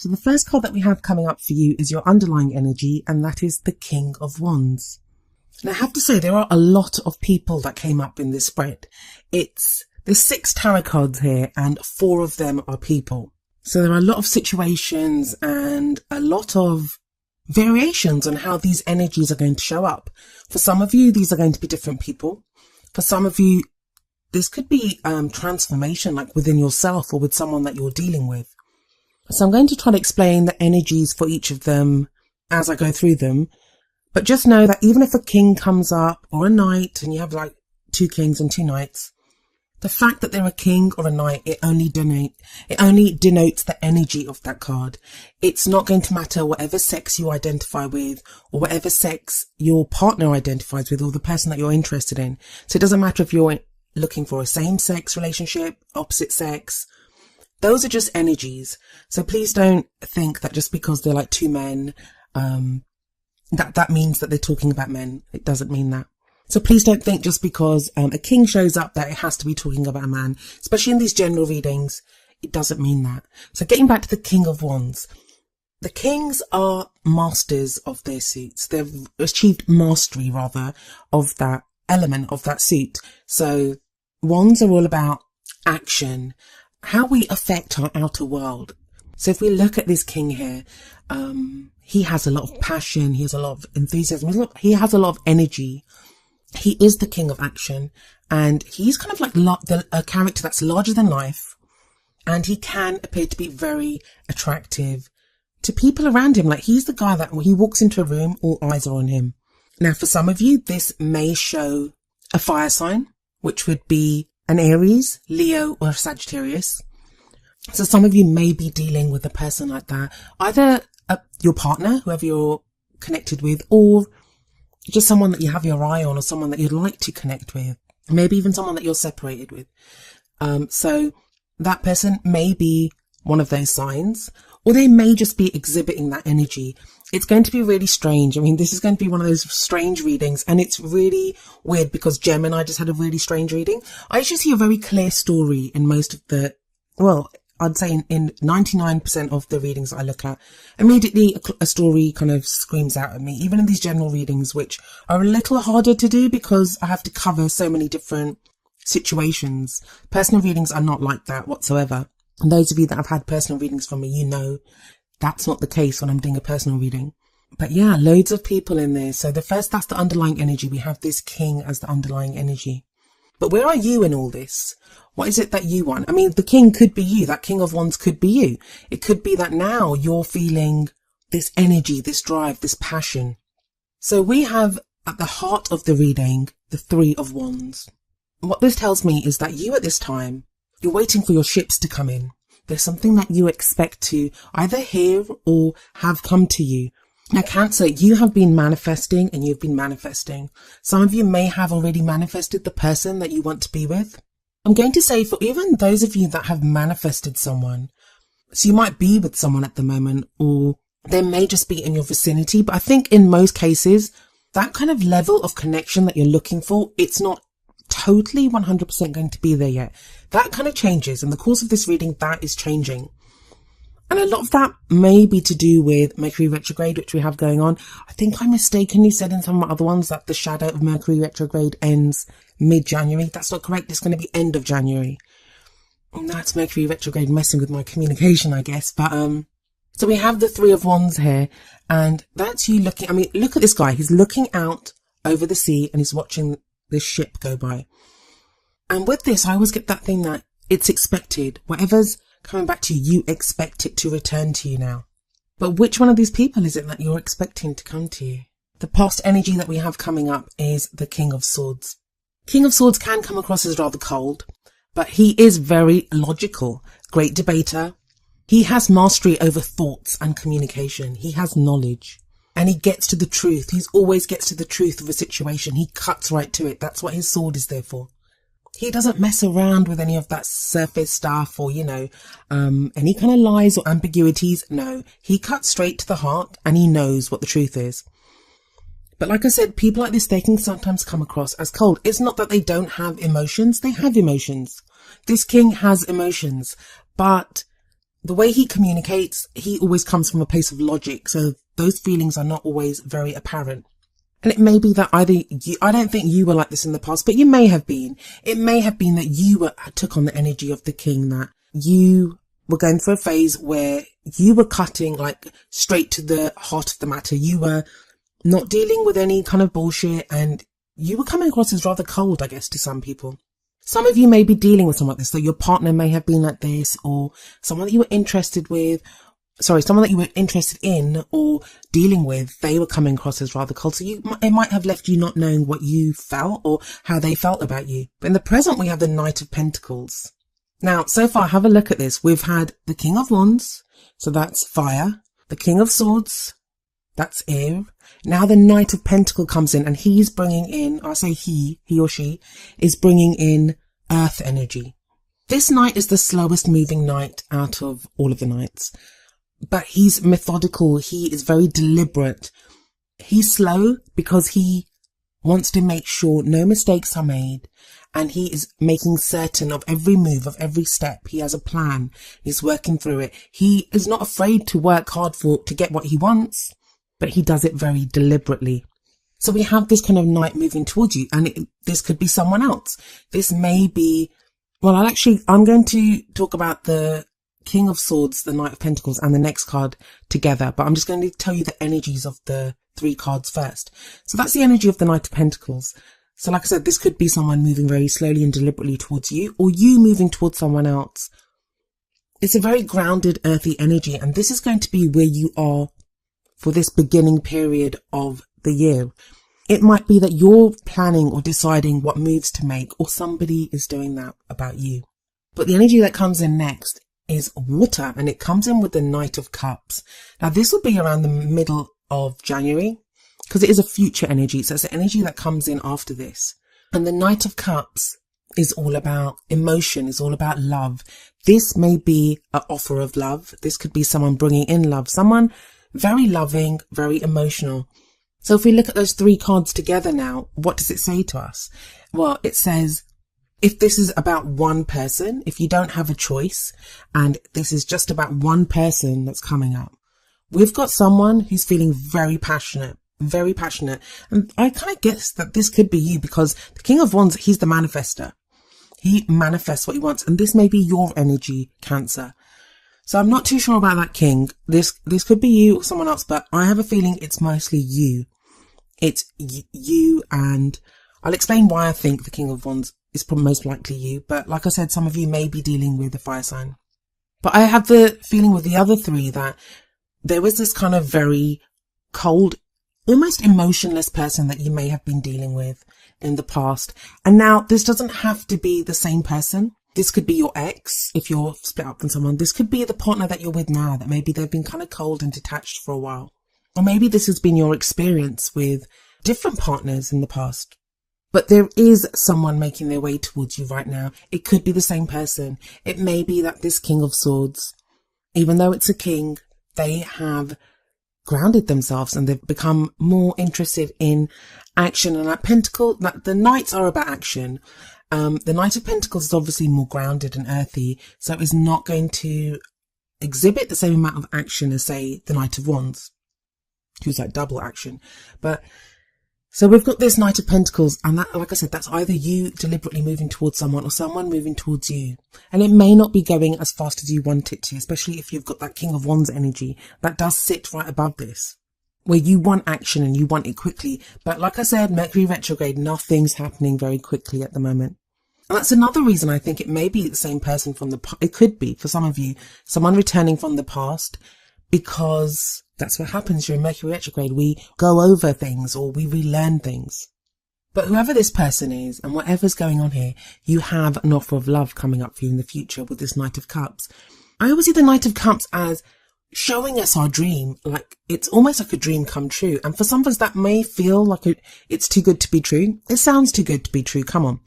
So the first card that we have coming up for you is your underlying energy, and that is the King of Wands. Now I have to say there are a lot of people that came up in this spread. There's 6 tarot cards here and 4 of them are people. So there are a lot of situations and a lot of variations on how these energies are going to show up. For some of you, these are going to be different people. For some of you, this could be transformation, like within yourself or with someone that you're dealing with. So I'm going to try to explain the energies for each of them as I go through them. But just know that even if a king comes up or a knight and you have like 2 kings and 2 knights, the fact that they're a king or a knight, it only denotes the energy of that card. It's not going to matter whatever sex you identify with or whatever sex your partner identifies with or the person that you're interested in. So it doesn't matter if you're looking for a same-sex relationship, opposite sex. Those are just energies. So please don't think that just because they're like 2 men, that means that they're talking about men. It doesn't mean that. So please don't think just because a king shows up that it has to be talking about a man, especially in these general readings. It doesn't mean that. So getting back to the King of Wands. The kings are masters of their suits. They've achieved mastery, rather, of that element of that suit. So wands are all about action, how we affect our outer world. So if we look at this king here, he has a lot of passion. He has a lot of enthusiasm. He has a lot of energy. He is the king of action, and he's kind of like a character that's larger than life, and he can appear to be very attractive to people around him. Like he's the guy that when he walks into a room, all eyes are on him. Now, for some of you, this may show a fire sign, which would be an Aries, Leo, or Sagittarius. So some of you may be dealing with a person like that, either your partner, whoever you're connected with, or just someone that you have your eye on or someone that you'd like to connect with, maybe even someone that you're separated with. So that person may be one of those signs, or they may just be exhibiting that energy. It's going to be really strange. I mean, this is going to be one of those strange readings, and it's really weird because Gemini just had a really strange reading. I usually see a very clear story in most of the, well, I'd say in 99% of the readings that I look at. Immediately a story kind of screams out at me, even in these general readings, which are a little harder to do because I have to cover so many different situations. Personal readings are not like that whatsoever. And those of you that have had personal readings from me, you know that's not the case when I'm doing a personal reading. But yeah, loads of people in there. So that's the underlying energy. We have this king as the underlying energy. But where are you in all this? What is it that you want? I mean, the king could be you. That King of Wands could be you. It could be that now you're feeling this energy, this drive, this passion. So we have at the heart of the reading, the 3 of Wands. What this tells me is that you at this time, you're waiting for your ships to come in. There's something that you expect to either hear or have come to you. Now, Cancer, you have been manifesting and you've been manifesting. Some of you may have already manifested the person that you want to be with. I'm going to say for even those of you that have manifested someone, so you might be with someone at the moment, or they may just be in your vicinity. But I think in most cases, that kind of level of connection that you're looking for, it's not totally 100% going to be there yet. That kind of changes. In the course of this reading, that is changing. And a lot of that may be to do with Mercury retrograde, which we have going on. I think I mistakenly said in some of my other ones that the shadow of Mercury retrograde ends mid-January. That's not correct. It's going to be end of January. And that's Mercury retrograde messing with my communication, I guess. But so we have the 3 of Wands here, and that's you looking. I mean, look at this guy. He's looking out over the sea and he's watching this ship go by. And with this, I always get that thing that it's expected. Whatever's coming back to you, you expect it to return to you now. But which one of these people is it that you're expecting to come to you? The past energy that we have coming up is the King of Swords. King of Swords can come across as rather cold, but he is very logical, great debater. He has mastery over thoughts and communication. He has knowledge and he gets to the truth. He always gets to the truth of a situation. He cuts right to it. That's what his sword is there for. He doesn't mess around with any of that surface stuff or, any kind of lies or ambiguities. No, he cuts straight to the heart and he knows what the truth is. But like I said, people like this, they can sometimes come across as cold. It's not that they don't have emotions. They have emotions. This king has emotions, but the way he communicates, he always comes from a place of logic. So those feelings are not always very apparent. And it may be that either you, I don't think you were like this in the past, but you may have been. It may have been that you took on the energy of the king, that you were going through a phase where you were cutting like straight to the heart of the matter. You were not dealing with any kind of bullshit, and you were coming across as rather cold, I guess, to some people. Some of you may be dealing with someone like this, so your partner may have been like this, or someone that you were interested in or dealing with, they were coming across as rather cold. So it might have left you not knowing what you felt or how they felt about you. But in the present, we have the Knight of Pentacles. Now, so far, have a look at this. We've had the King of Wands, so that's fire. The King of Swords, that's air. Now the Knight of Pentacles comes in, and he's bringing in, I say he or she, is bringing in earth energy. This knight is the slowest moving knight out of all of the knights. But he's methodical. He is very deliberate. He's slow because he wants to make sure no mistakes are made. And he is making certain of every move, of every step. He has a plan. He's working through it. He is not afraid to work hard to get what he wants, but he does it very deliberately. So we have this kind of knight moving towards you, and this could be someone else. This may be, well, I'm going to talk about the King of Swords, the Knight of Pentacles, and the next card together, but I'm just going to tell you the energies of the 3 cards first. So that's the energy of the Knight of Pentacles. So like I said, this could be someone moving very slowly and deliberately towards you, or you moving towards someone else. It's a very grounded, earthy energy, and this is going to be where you are for this beginning period of the year. It might be that you're planning or deciding what moves to make, or somebody is doing that about you. But the energy that comes in next is water, and it comes in with the Knight of Cups. Now this will be around the middle of January because it is a future energy. So it's the energy that comes in after this. And the Knight of Cups is all about emotion, is all about love. This may be an offer of love. This could be someone bringing in love, someone very loving, very emotional. So if we look at those 3 cards together now, what does it say to us? Well, it says, if this is about one person, if you don't have a choice, and this is just about one person that's coming up, we've got someone who's feeling very passionate. And I kind of guess that this could be you, because the King of Wands, he's the manifester. He manifests what he wants, and this may be your energy, Cancer. So I'm not too sure about that king. This could be you or someone else, but I have a feeling it's mostly you. It's you, and I'll explain why I think the King of Wands is probably most likely you. But like I said, some of you may be dealing with a fire sign. But I have the feeling with the other 3 that there was this kind of very cold, almost emotionless person that you may have been dealing with in the past. And now this doesn't have to be the same person. This could be your ex, if you're split up from someone. This could be the partner that you're with now, that maybe they've been kind of cold and detached for a while. Or maybe this has been your experience with different partners in the past. But there is someone making their way towards you right now. It could be the same person. It may be that this King of Swords, even though it's a king, they have grounded themselves and they've become more interested in action. And the Knights are about action. The Knight of Pentacles is obviously more grounded and earthy, so it's not going to exhibit the same amount of action as, say, the Knight of Wands, who's like double action. But so we've got this Knight of Pentacles, and that, like I said, that's either you deliberately moving towards someone or someone moving towards you. And it may not be going as fast as you want it to, especially if you've got that King of Wands energy that does sit right above this, where you want action and you want it quickly. But like I said, Mercury retrograde, nothing's happening very quickly at the moment. And that's another reason I think it may be the same person from it could be, for some of you, someone returning from the past, because that's what happens during Mercury retrograde. We go over things or we relearn things. But whoever this person is and whatever's going on here, you have an offer of love coming up for you in the future with this Knight of Cups. I always see the Knight of Cups as showing us our dream, like it's almost like a dream come true. And for some of us that may feel like it's too good to be true. It sounds too good to be true, come on.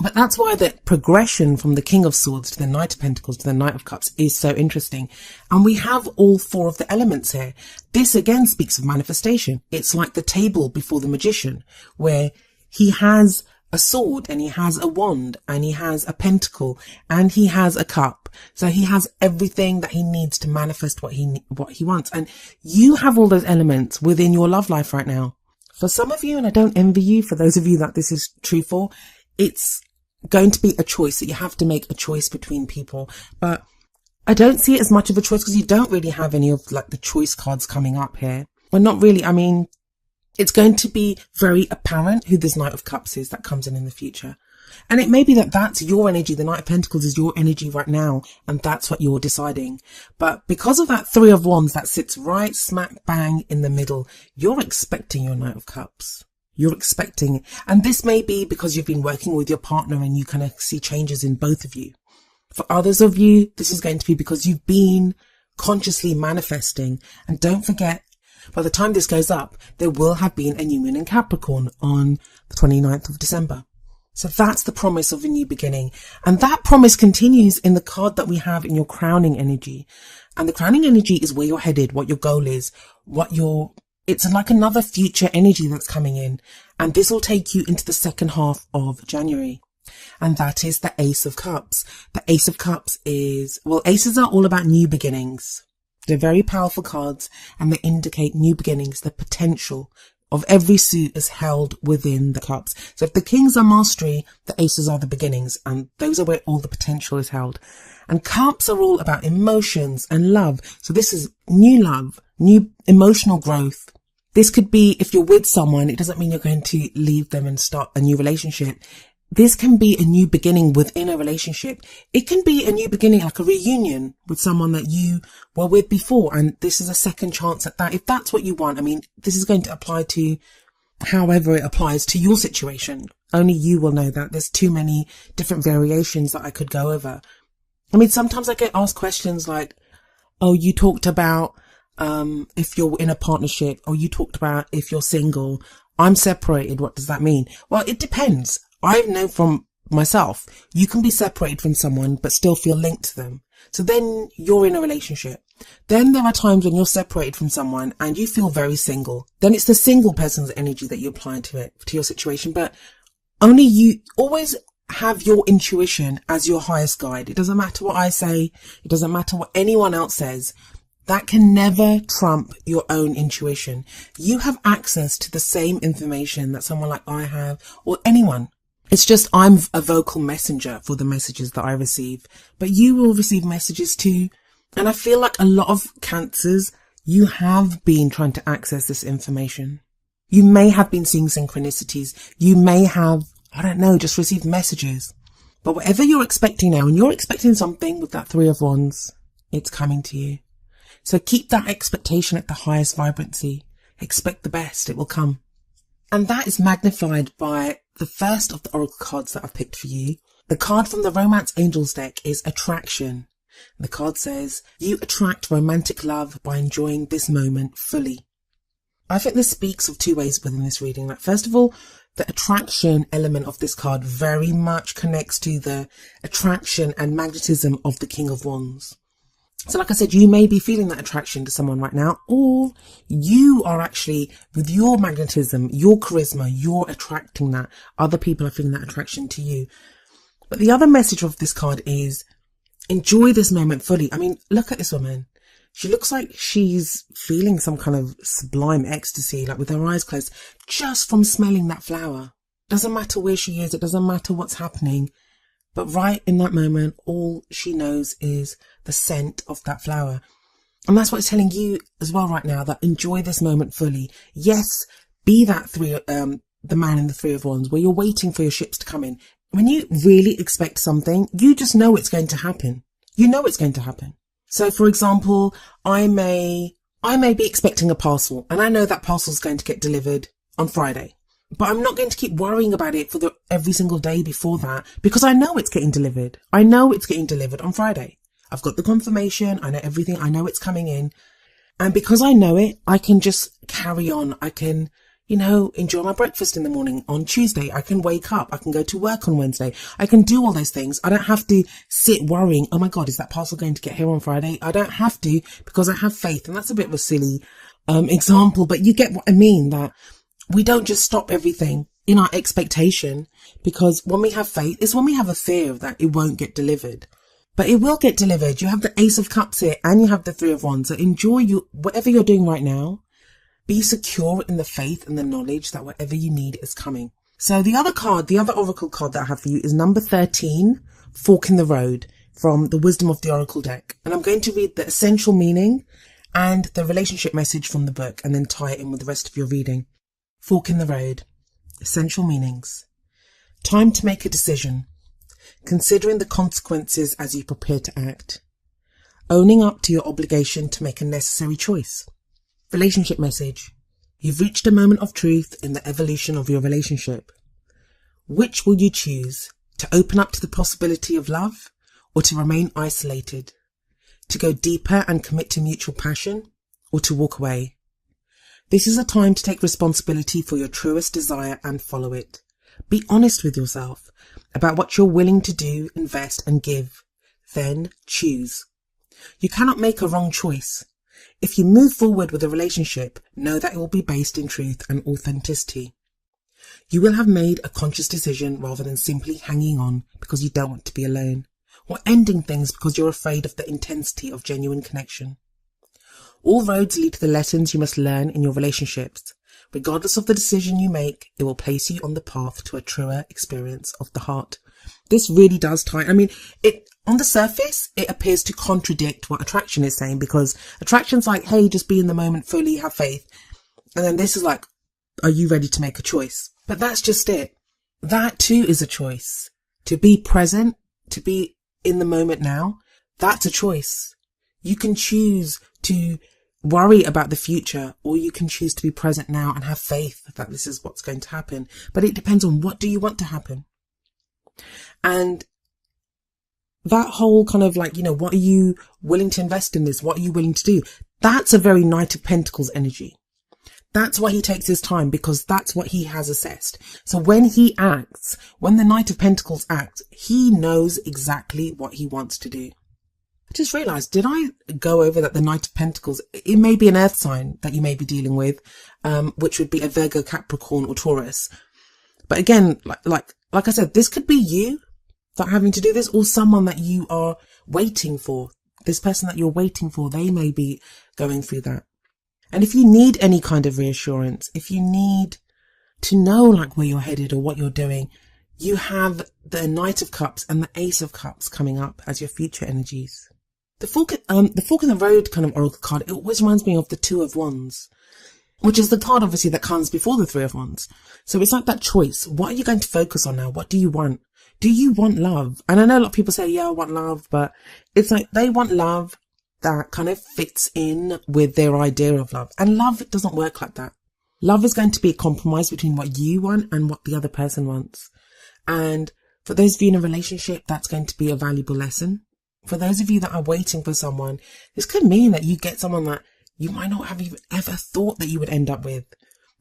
But that's why the progression from the King of Swords to the Knight of Pentacles to the Knight of Cups is so interesting. And we have all 4 of the elements here. This again speaks of manifestation. It's like the table before the magician, where he has a sword, and he has a wand, and he has a pentacle, and he has a cup. So he has everything that he needs to manifest what he wants. And you have all those elements within your love life right now. For some of you, and I don't envy you, for those of you that this is true for, it's going to be a choice that you have to make a choice between people. But I don't see it as much of a choice because you don't really have any of like the choice cards coming up here. Well, not really. I mean, it's going to be very apparent who this Knight of Cups is that comes in the future. And it may be that that's your energy. The Knight of Pentacles is your energy right now, and that's what you're deciding. But because of that Three of Wands that sits right smack bang in the middle, you're expecting your Knight of Cups. You're expecting, and this may be because you've been working with your partner and you kind of see changes in both of you. For others of you, this is going to be because you've been consciously manifesting. And don't forget, by the time this goes up, there will have been a new moon in Capricorn on the 29th of December. So that's the promise of a new beginning. And that promise continues in the card that we have in your crowning energy. And the crowning energy is where you're headed, what your goal is, it's like another future energy that's coming in. And this will take you into the second half of January. And that is the Ace of Cups. The Ace of Cups is, well, aces are all about new beginnings. They're very powerful cards, and they indicate new beginnings. The potential of every suit is held within the cups. So if the kings are mastery, the aces are the beginnings, and those are where all the potential is held. And cups are all about emotions and love. So this is new love, new emotional growth. This could be if you're with someone, it doesn't mean you're going to leave them and start a new relationship. This can be a new beginning within a relationship. It can be a new beginning, like a reunion with someone that you were with before. And this is a second chance at that. If that's what you want, I mean, this is going to apply to however it applies to your situation. Only you will know that. There's too many different variations that I could go over. I mean, sometimes I get asked questions like, oh, you talked about, if you're in a partnership, or you talked about if you're single, I'm separated. What does that mean? Well, it depends. I know from myself, you can be separated from someone, but still feel linked to them. So then you're in a relationship. Then there are times when you're separated from someone and you feel very single. Then it's the single person's energy that you apply to it, to your situation. But only you always have your intuition as your highest guide. It doesn't matter what I say. It doesn't matter what anyone else says. That can never trump your own intuition. You have access to the same information that someone like I have, or anyone. It's just I'm a vocal messenger for the messages that I receive, but you will receive messages too. And I feel like a lot of Cancers, you have been trying to access this information. You may have been seeing synchronicities. You may have, I don't know, just received messages. But whatever you're expecting now, and you're expecting something with that Three of Wands, it's coming to you. So keep that expectation at the highest vibrancy. Expect the best. It will come. And that is magnified by the first of the oracle cards that I've picked for you. The card from the Romance Angels deck is Attraction. The card says, you attract romantic love by enjoying this moment fully. I think this speaks of two ways within this reading. Like, first of all, the attraction element of this card very much connects to the attraction and magnetism of the King of Wands. So like I said, you may be feeling that attraction to someone right now, or you are actually, with your magnetism, your charisma, you're attracting that. Other people are feeling that attraction to you. But the other message of this card is, enjoy this moment fully. I mean, look at this woman. She looks like she's feeling some kind of sublime ecstasy, like with her eyes closed, just from smelling that flower. Doesn't matter where she is. It doesn't matter what's happening. But right in that moment, all she knows is the scent of that flower. And that's what it's telling you as well right now, that enjoy this moment fully. Yes, be that the man in the Three of Wands, where you're waiting for your ships to come in. When you really expect something, you just know it's going to happen. You know it's going to happen. So for example, I may be expecting a parcel, and I know that parcel is going to get delivered on Friday. But I'm not going to keep worrying about it for every single day before that, because I know it's getting delivered. I know it's getting delivered on Friday. I've got the confirmation. I know everything. I know it's coming in. And because I know it, I can just carry on. I can, enjoy my breakfast in the morning on Tuesday. I can wake up. I can go to work on Wednesday. I can do all those things. I don't have to sit worrying, oh my God, is that parcel going to get here on Friday? I don't have to, because I have faith. And that's a bit of a silly example, but you get what I mean, that we don't just stop everything. in our expectation, because when we have faith, it's when we have a fear that it won't get delivered. But it will get delivered. You have the Ace of Cups here and you have the Three of Wands. So enjoy whatever you're doing right now. Be secure in the faith and the knowledge that whatever you need is coming. So the other oracle card that I have for you is number 13, Fork in the Road, from the Wisdom of the Oracle deck. And I'm going to read the essential meaning and the relationship message from the book and then tie it in with the rest of your reading. Fork in the Road. Essential meanings. Time to make a decision. Considering the consequences as you prepare to act. Owning up to your obligation to make a necessary choice. Relationship message. You've reached a moment of truth in the evolution of your relationship. Which will you choose? To open up to the possibility of love or to remain isolated? To go deeper and commit to mutual passion or to walk away? This is a time to take responsibility for your truest desire and follow it. Be honest with yourself about what you're willing to do, invest and give. Then choose. You cannot make a wrong choice. If you move forward with a relationship, know that it will be based in truth and authenticity. You will have made a conscious decision rather than simply hanging on because you don't want to be alone, or ending things because you're afraid of the intensity of genuine connection. All roads lead to the lessons you must learn in your relationships. Regardless of the decision you make, it will place you on the path to a truer experience of the heart. This really does tie. On the surface, it appears to contradict what attraction is saying, because attraction's like, hey, just be in the moment, fully have faith. And then this is like, are you ready to make a choice? But that's just it. That too is a choice. To be present, to be in the moment now, that's a choice. You can choose to worry about the future, or you can choose to be present now and have faith that this is what's going to happen. But it depends on what do you want to happen. And that whole kind of like, what are you willing to invest in this? What are you willing to do? That's a very Knight of Pentacles energy. That's why he takes his time, because that's what he has assessed. So when he acts, when the Knight of Pentacles acts, he knows exactly what he wants to do. I just realized, did I go over that the Knight of Pentacles, it may be an earth sign that you may be dealing with, which would be a Virgo, Capricorn or Taurus. But again, like I said, this could be you that are having to do this, or someone that you are waiting for. This person that you're waiting for, they may be going through that. And if you need any kind of reassurance, if you need to know like where you're headed or what you're doing, you have the Knight of Cups and the Ace of Cups coming up as your future energies. The fork in the road kind of oracle card, it always reminds me of the Two of Wands, which is the card obviously that comes before the Three of Wands. So it's like that choice. What are you going to focus on now? What do you want? Do you want love? And I know a lot of people say, yeah, I want love, but it's like they want love that kind of fits in with their idea of love. And love doesn't work like that. Love is going to be a compromise between what you want and what the other person wants. And for those of you in a relationship, that's going to be a valuable lesson. For those of you that are waiting for someone, this could mean that you get someone that you might not have even ever thought that you would end up with,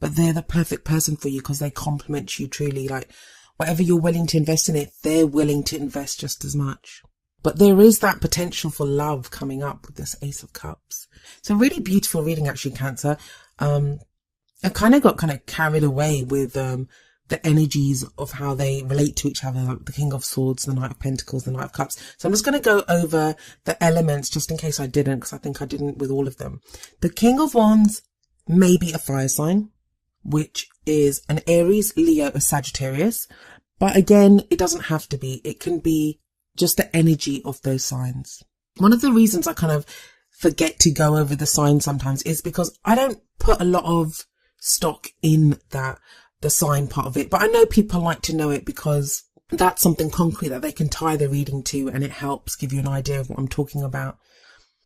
but they're the perfect person for you because they complement you truly. Like whatever you're willing to invest in it, they're willing to invest just as much. But there is that potential for love coming up with this Ace of Cups. So really beautiful reading actually, Cancer. I kind of got carried away with the energies of how they relate to each other, like the King of Swords, the Knight of Pentacles, the Knight of Cups. So I'm just going to go over the elements just in case I didn't, because I think I didn't with all of them. The King of Wands may be a fire sign, which is an Aries, Leo, or Sagittarius. But again, it doesn't have to be. It can be just the energy of those signs. One of the reasons I kind of forget to go over the signs sometimes is because I don't put a lot of stock in that, the sign part of it. But I know people like to know it because that's something concrete that they can tie the reading to, and it helps give you an idea of what I'm talking about.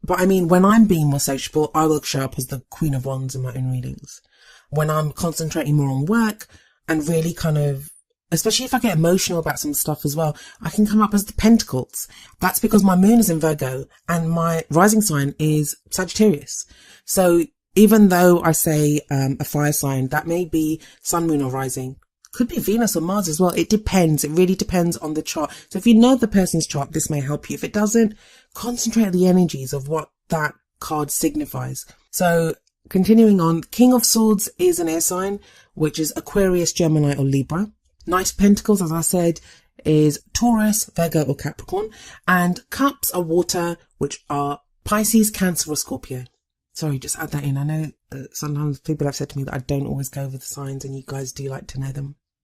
But I mean, when I'm being more sociable, I will show up as the Queen of Wands in my own readings. When I'm concentrating more on work and really kind of, especially if I get emotional about some stuff as well, I can come up as the Pentacles. That's because my moon is in Virgo and my rising sign is Sagittarius. So even though I say a fire sign, that may be sun, moon or rising. Could be Venus or Mars as well. It depends. It really depends on the chart. So if you know the person's chart, this may help you. If it doesn't, concentrate on the energies of what that card signifies. So continuing on, King of Swords is an air sign, which is Aquarius, Gemini or Libra. Knight of Pentacles, as I said, is Taurus, Virgo or Capricorn. And Cups are water, which are Pisces, Cancer or Scorpio. Sorry, just add that in. I know sometimes people have said to me that I don't always go over the signs and you guys do like to know them.